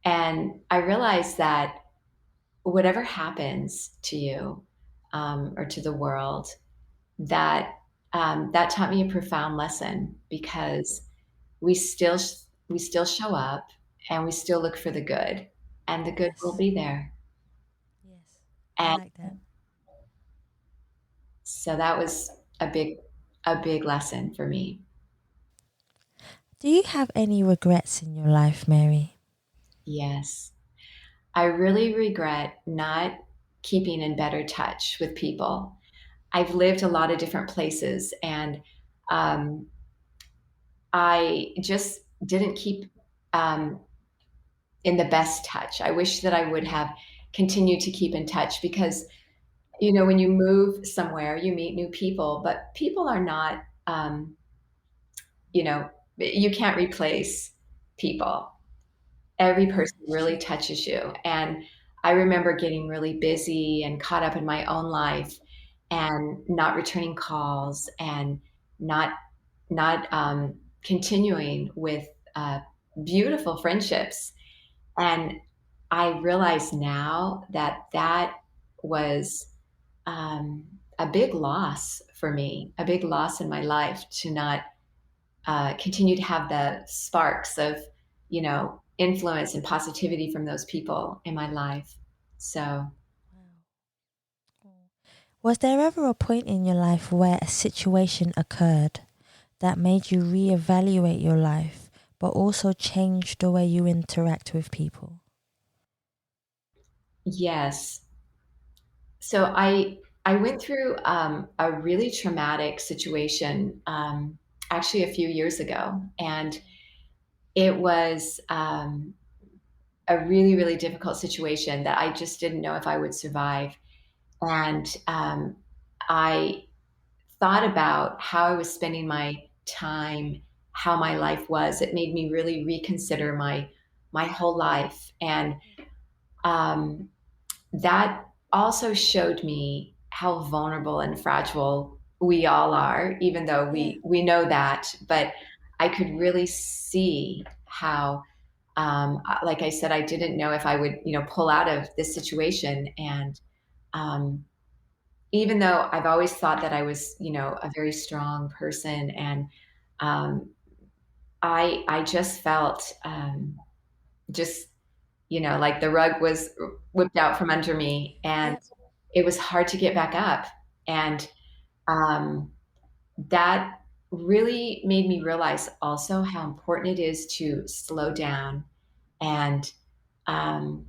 And I realized that whatever happens to you, or to the world, that that taught me a profound lesson, because we still we still show up and we still look for the good, and the good will Yes. be there. Yes. I And like that. so that was a big lesson for me. Do you have any regrets in your life, Mary? Yes, I really regret not keeping in better touch with people. I've lived a lot of different places, and um, I just didn't keep um, in the best touch. I wish that I would have continued to keep in touch, because, when you move somewhere, you meet new people, but people are not, you know, you can't replace people. Every Yeah, person it's really true. touches you. And I remember getting really busy and caught up in my own life and not returning calls, and not continuing with beautiful friendships. And I realize now that that was um, a big loss for me, a big loss in my life, to not continue to have the sparks of, influence and positivity from those people in my life. So, Wow. Oh. Was there ever a point in your life where a situation occurred that made you reevaluate your life, but also change the way you interact with people? yes. So I went through a really traumatic situation, actually a few years ago, and it was a really, really difficult situation that I just didn't know if I would survive. And I thought about how I was spending my time, how my life was. It made me really reconsider my whole life. And um, that also showed me how vulnerable and fragile we all are, even though Yeah. we know that. But I could really see how, like I said, I didn't know if I would, pull out of this situation. And um, even though I've always thought that I was, a very strong person, and um, I just felt just, like the rug was whipped out from under me, and Yep. it was hard to get back up. And um, that. really made me realize also how important it is to slow down. And um,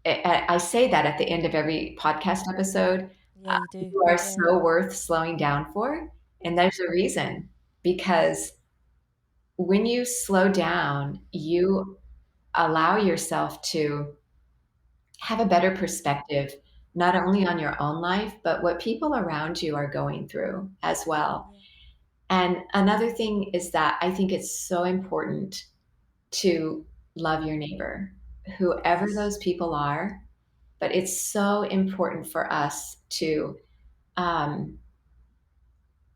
I say that at the end of every podcast episode. Yeah, you do. You are Yeah. so worth slowing down for. And there's a reason, because when you slow down, you allow yourself to have a better perspective, not only on your own life, but what people around you are going through as well. Yeah. And another thing is that I think it's so important to love your neighbor, whoever Yes. those people are. But it's so important for us to um,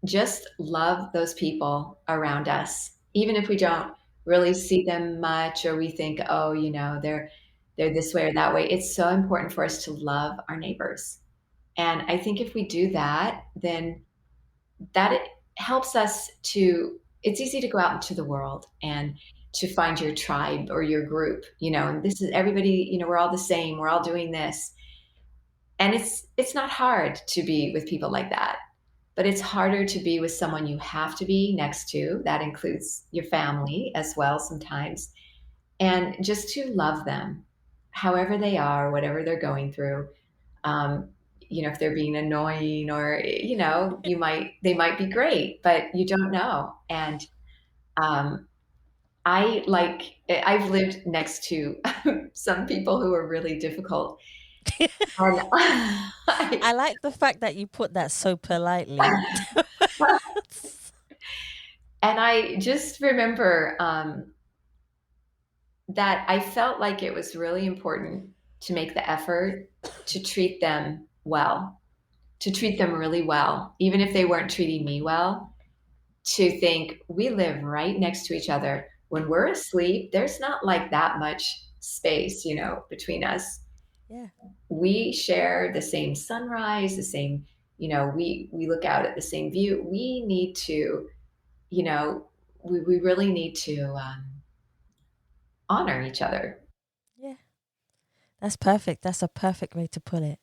just love those people around us, even if we don't really see them much, or we think, oh, they're this way or that way. It's so important for us to love our neighbors. And I think if we do that, then that it helps us to, it's easy to go out into the world and to find your tribe or your group, and this is everybody, we're all the same, we're all doing this. And it's not hard to be with people like that, but it's harder to be with someone you have to be next to. That includes your family as well sometimes. And just to love them, however they are, whatever they're going through. Um, if they're being annoying, or they might be great, but you don't know. And um, I've lived next to some people who are really difficult. And I like the fact that you put that so politely. and I just remember that I felt like it was really important to make the effort to treat them well, to treat them really well, even if they weren't treating me well, to think we live right next to each other. When we're asleep, there's not like that much space, between us. Yeah. We share the same sunrise, the same, we look out at the same view. We need to, you know, we really need to honor each other. Yeah. That's perfect. That's a perfect way to put it.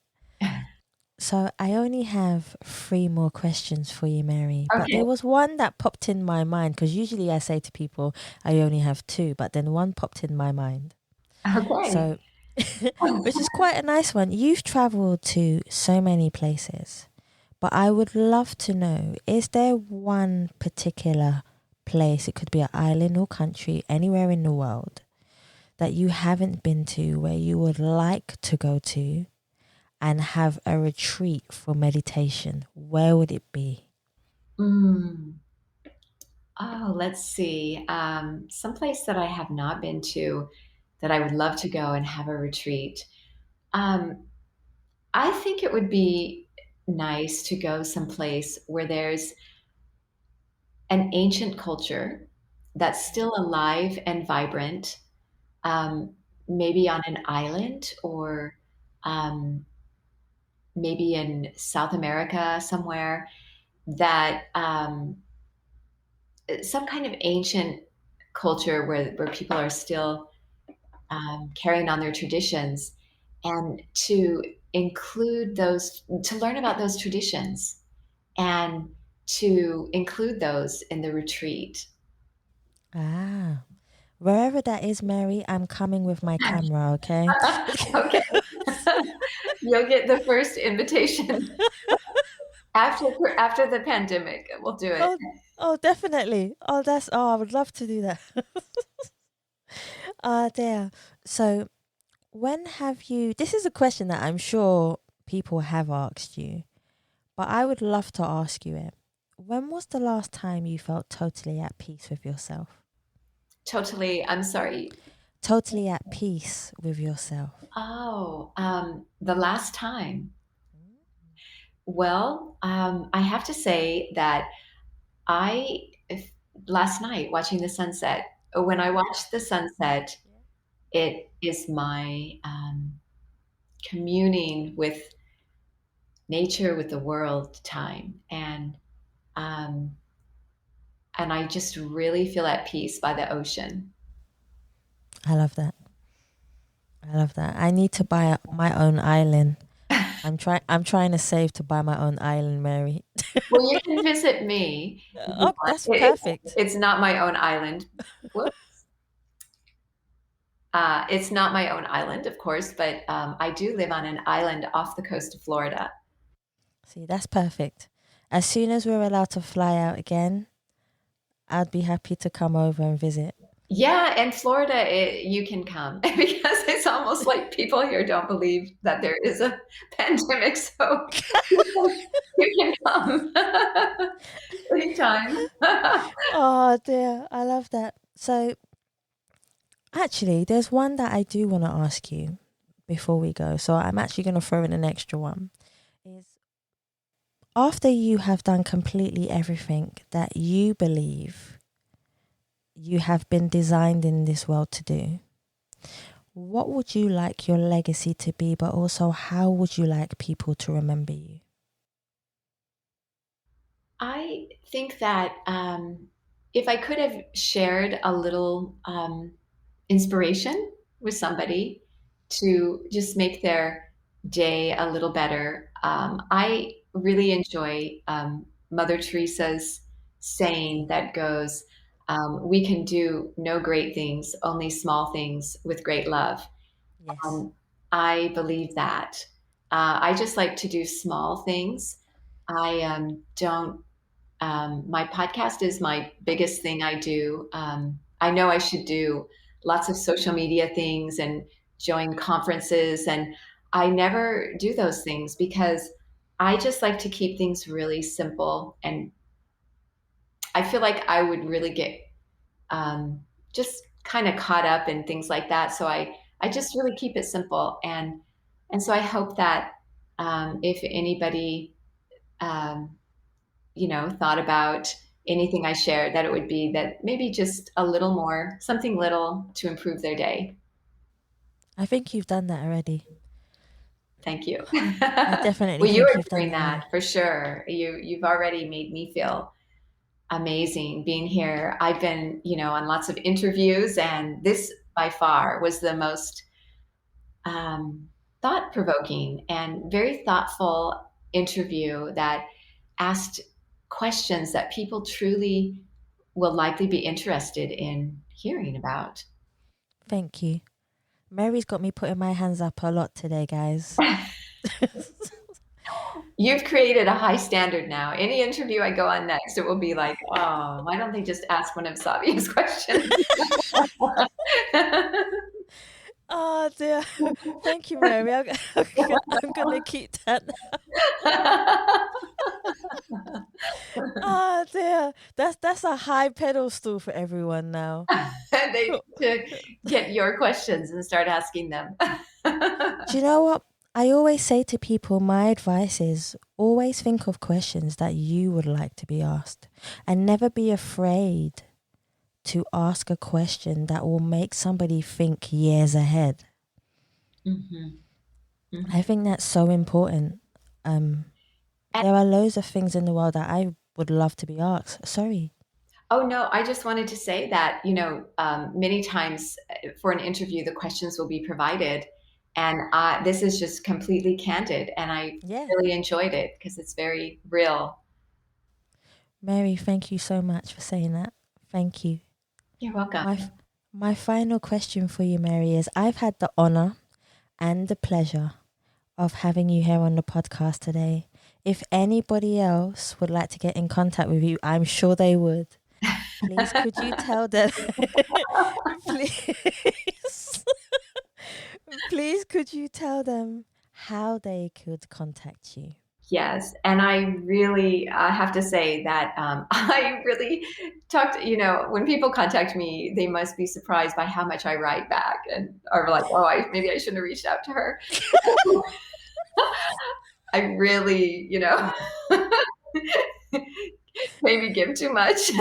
So I only have 3 more questions for you, Mary. But Okay. there was one that popped in my mind, because usually I say to people I only have 2, but then one popped in my mind. Okay. So, which is quite a nice one. You've traveled to so many places, but I would love to know, is there one particular place, it could be an island or country, anywhere in the world, that you haven't been to where you would like to go to and have a retreat for meditation? Where would it be? Mm. Oh, let's see. Someplace that I have not been to that I would love to go and have a retreat. Um, I think it would be nice to go someplace where there's an ancient culture that's still alive and vibrant, um, maybe on an island, or um, maybe in South America somewhere, that some kind of ancient culture where people are still carrying on their traditions, and to include those, to learn about those traditions, and to include those in the retreat. Ah, wherever that is, Mary, I'm coming with my camera, okay? Okay. You'll get the first invitation after the pandemic. We'll do it. Oh, oh, definitely. I would love to do that. There. So, when have you? This is a question that I'm sure people have asked you, but I would love to ask you it. When was the last time you felt totally at peace with yourself? Totally. I'm sorry. Totally at peace with yourself. Oh, the last time. Well, I have to say that I, if, last night watching the sunset, when I watch the sunset, Yeah. it is my communing with nature, with the world time. Um, and I just really feel at peace by the ocean. I love that. I love that. I need to buy my own island. I'm trying to save to buy my own island, Mary. Well, you can visit me if you Oh, want. that's perfect. It's not my own island. Whoops. It's not my own island, of course, but I do live on an island off the coast of Florida. See, that's perfect. As soon as we're allowed to fly out again, I'd be happy to come over and visit. Yeah, and Florida, you can come because it's almost like people here don't believe that there is a pandemic, so you can come anytime. Oh dear, I love that. So, actually, there's one that I do want to ask you before we go. So, I'm actually going to throw in an extra one. Is after you have done completely everything that you believe you have been designed in this world to do, what would you like your legacy to be, but also how would you like people to remember you? I think that if I could have shared a little inspiration with somebody to just make their day a little better, I really enjoy Mother Teresa's saying that goes, we can do no great things, only small things with great love. Yes. Um, I believe that. I just like to do small things. I don't my podcast is my biggest thing I do. I know I should do lots of social media things and join conferences, and I never do those things because I just like to keep things really simple. And I feel like I would really get um, just kind of caught up in things like that. So I just really keep it simple. And so I hope that if anybody um, thought about anything I shared, that it would be that maybe just a little more, something little to improve their day. I think you've done that already. Thank you. I definitely Well, you think are you've done doing that already. that for sure. You've already made me feel amazing being here. I've been, on lots of interviews, and this by far was the most thought provoking and very thoughtful interview that asked questions that people truly will likely be interested in hearing about. Thank you. Mary's got me putting my hands up a lot today, guys. You've created a high standard now. Any interview I go on next, it will be like, oh, why don't they just ask one of Sabia's questions? Oh dear. Thank you, Mary. I'm gonna keep that. Oh dear. That's a high pedestal for everyone now. They need to get your questions and start asking them. Do you know what? I always say to people, my advice is always think of questions that you would like to be asked and never be afraid to ask a question that will make somebody think years ahead. Mm-hmm. Mm-hmm. I think that's so important. There are loads of things in the world that I would love to be asked. Sorry. Oh, no, I just wanted to say that, many times for an interview, the questions will be provided. And this is just completely candid. And I really enjoyed it because it's very real. Mary, thank you so much for saying that. Thank you. You're welcome. My final question for you, Mary, is I've had the honor and the pleasure of having you here on the podcast today. If anybody else would like to get in contact with you, I'm sure they would. Please, could you tell them? Please, could you tell them how they could contact you? Yes. And I really have to say that I really talked, when people contact me, they must be surprised by how much I write back and are like, oh, maybe I shouldn't have reached out to her. I really, maybe give too much.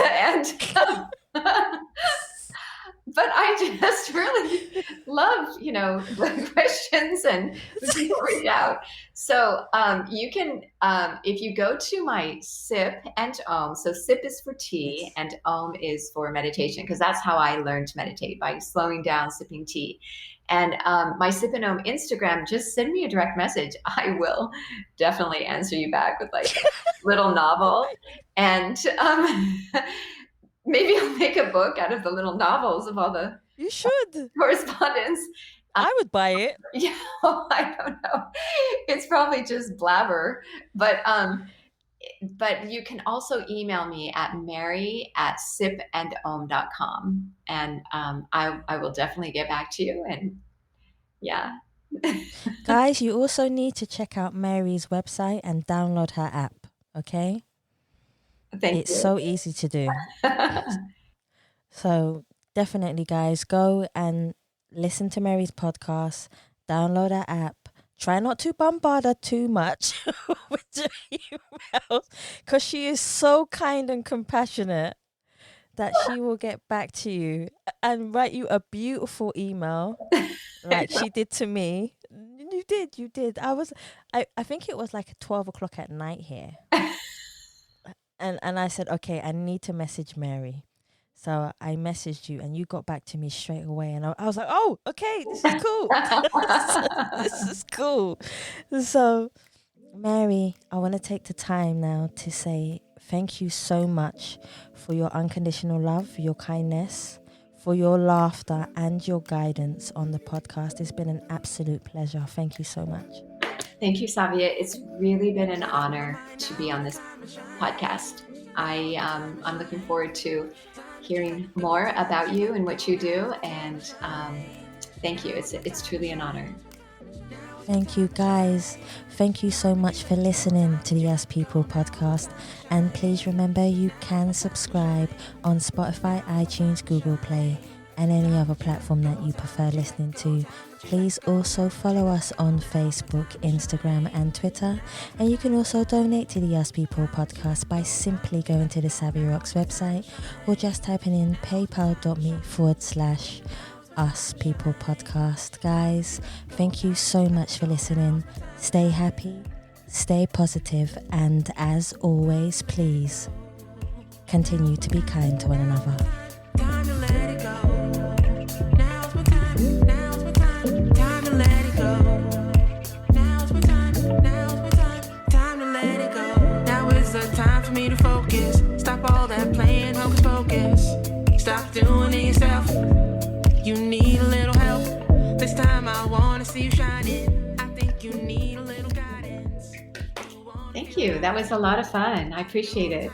But I just really love, the questions and people reach out. So you can, if you go to my Sip and Om, so Sip is for tea and Om is for meditation, because that's how I learned to meditate, by slowing down, sipping tea. And my Sipandom Instagram, just send me a direct message. I will definitely answer you back with like a little novel. And maybe I'll make a book out of the little novels of all the You should. correspondence. I would buy it. Yeah, I don't know. It's probably just blabber, but you can also email me at mary@sipandom.com, and I will definitely get back to you. And yeah. Guys, you also need to check out Mary's website and download her app, okay? Thank you. So easy to do. So definitely, guys, go and listen to Mary's podcast, download her app. Try not to bombard her too much with your emails, because she is so kind and compassionate that she will get back to you and write you a beautiful email like she did to me. You did. I think it was like 12 o'clock at night here. And I said, okay, I need to message Mary. So I messaged you and you got back to me straight away. And I was like, oh, okay, this is cool. This is cool. So, Mary, I want to take the time now to say thank you so much for your unconditional love, your kindness, for your laughter and your guidance on the podcast. It's been an absolute pleasure. Thank you so much. Thank you, Savia. It's really been an honor to be on this podcast. I'm looking forward to hearing more about you and what you do, and thank you. It's truly an honor. Thank you, guys. Thank you so much for listening to the Us People podcast. And please remember, you can subscribe on Spotify, iTunes, Google Play, and any other platform that you prefer listening to. Please also follow us on Facebook, Instagram, and Twitter. And you can also donate to the Us People podcast by simply going to the Savvy Rocks website or just typing in paypal.me/Us People podcast. Guys, thank you so much for listening. Stay happy, stay positive, and as always, please continue to be kind to one another. Time to let it go. Now's my time. Now's my time. Time to let it go. Now's my time. Now's my time. Time to let it go. Now is the time for me to focus. Stop all that playing hocus pocus. Stop doing it yourself. You need a little help. This time I want to see you shining. I think you need a little guidance. Thank you. That was a lot of fun. I appreciate it.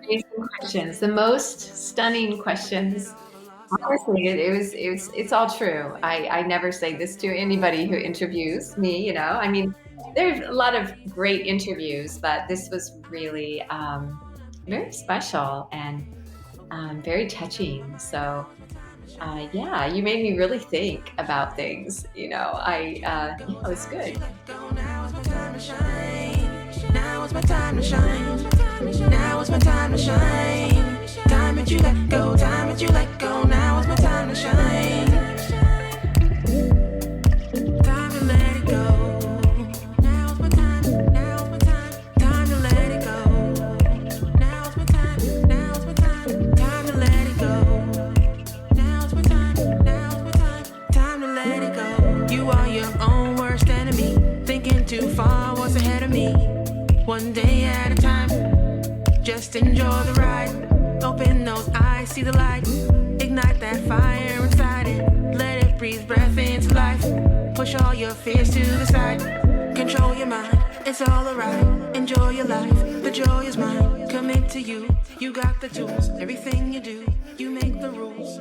Amazing questions, the most stunning questions. Honestly, it's all true. I never say this to anybody who interviews me. I mean, there's a lot of great interviews, but this was really very special and very touching. So yeah, you made me really think about things. It was good. Now is my time to shine. Now is my time to shine. Now is my time to shine. Time that you let go, time that you let go. Now is my time to shine. Time to let it go. Now is my time, now is my time. Time to let it go. Now is my time, now is my time. Time to let it go. Now is my time, now is my time. Time to let it go. You are your own worst enemy. Thinking too far, what's ahead of me? One day at a time. Just enjoy the ride. Open those eyes, see the light. Ignite that fire inside it. Let it breathe breath into life. Push all your fears to the side. Control your mind, it's all alright. Enjoy your life, the joy is mine. Commit to you, you got the tools. Everything you do, you make the rules.